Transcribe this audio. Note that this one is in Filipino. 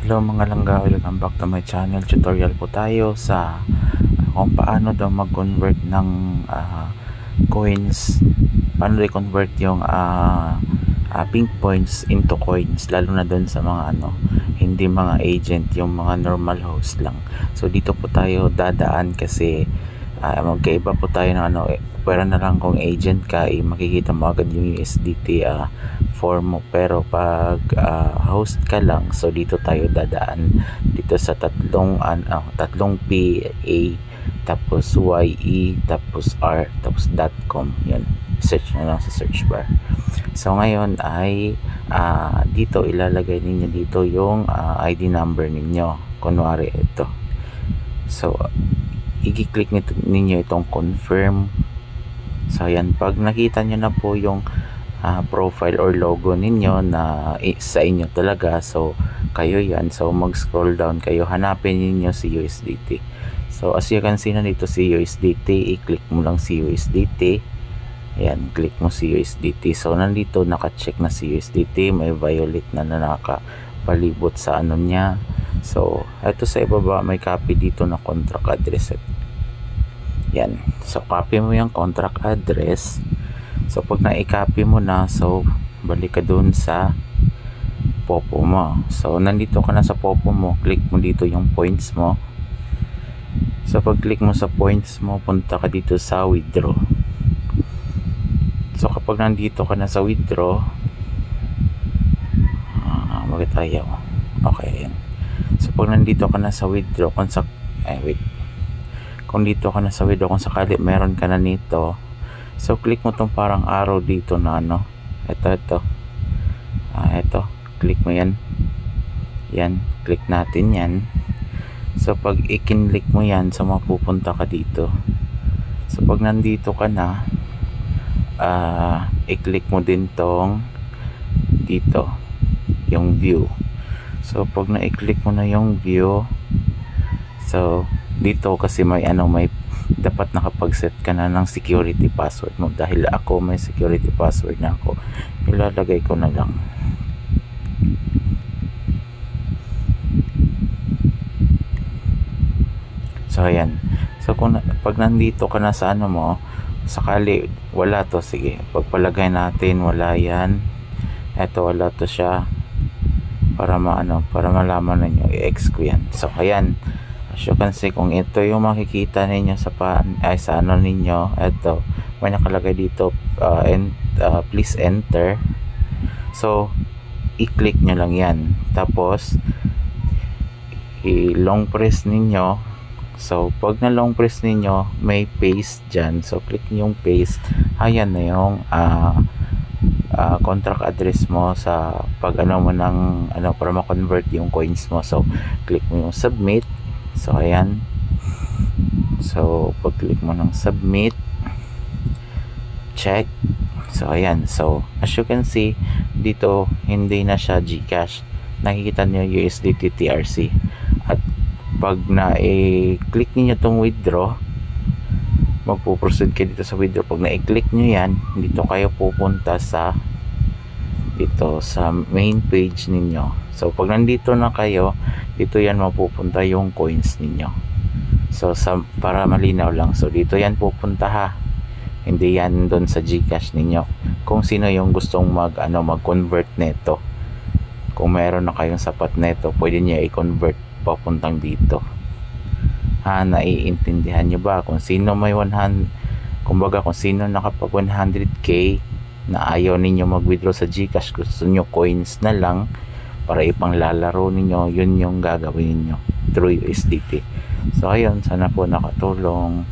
Hello mga langga, welcome back to my channel. Tutorial po tayo sa kung paano daw mag-convert ng coins, paano i-convert yung pink points into coins, lalo na doon sa mga hindi mga agent, yung mga normal host lang. So dito po tayo dadaan kasi magkaiba po tayo ng pwera na lang kung agent ka, makikita mo agad yung USDT form mo, pero pag host ka lang, so dito tayo dadaan dito sa tatlong P, A, tapos YE, tapos R, tapos .com. Yun, search na lang sa search bar. So ngayon ay dito ilalagay ninyo dito yung ID number ninyo, kunwari ito. So i-click ninyo itong confirm. So ayan, pag nakita nyo na po yung profile or logo ninyo na sa inyo talaga, so kayo yan, so mag scroll down kayo, hanapin niyo si USDT. So as you can see na dito si USDT, i-click mo lang si USDT. Ayan, click mo si USDT. So nandito naka-check na si USDT, may violet na nakapalibot sa niya. So ito sa ibaba may copy dito na contract address. Yan, so copy mo yung contract address. So pag na-copy mo na, so balik ka dun sa Popo mo. So nandito ka na sa Popo mo, click mo dito yung points mo. So pag click mo sa points mo, punta ka dito sa withdraw. So kapag nandito ka na sa withdraw, bakit ayaw? Okay, yan. So pag nandito ka na sa withdraw, kung dito ka na sa withdraw, kung sakali meron ka na nito, so click mo tong parang arrow dito na ito click mo yan, click natin yan. So pag i-click mo yan, so mapupunta ka dito. So pag nandito ka na, i-click mo din tong dito yung view. So pag na-i-click mo na yung view, so dito kasi may dapat nakapag-set ka na ng security password mo. Dahil ako may security password na ako, ilalagay ko na lang. So ayan, so pag nandito ka na sa mo, sakali wala to, sige, pagpalagay natin wala yan, eto wala to siya, para malaman ninyo, i-X ko yan. So ayan, as you can see, kung ito yung makikita ninyo sa ninyo, ito may nakalagay dito, please enter. So i-click nyo lang yan, tapos i-long press ninyo. So pag na long press ninyo, may paste dyan, so click nyo yung paste. Ayan na yung contract address mo sa pag mo ng para ma-convert yung coins mo. So click mo yung submit. So ayan, so pag click mo ng submit, check. So ayan, so as you can see dito, hindi na siya GCash, nakikita niyo USDT TRC. At pag na-click niyo tong withdraw, magpo-proceed kayo dito sa withdraw. Pag na-click niyo yan, dito kayo pupunta sa main page ninyo. So pag nandito na kayo, dito yan mapupunta yung coins ninyo. So para malinaw lang, so dito yan pupunta ha, hindi yan doon sa GCash ninyo. Kung sino yung gustong mag-convert neto, kung meron na kayong sapat neto, pwede niya i-convert papuntang dito. Naiintindihan nyo ba? Kung sino may 100, kumbaga kung sino nakapag 100k na ayaw ninyo mag-withdraw sa GCash, gusto nyo coins na lang para ipanglalaro ninyo, yun yung gagawin ninyo through USDT. So ayun, sana po nakatulong.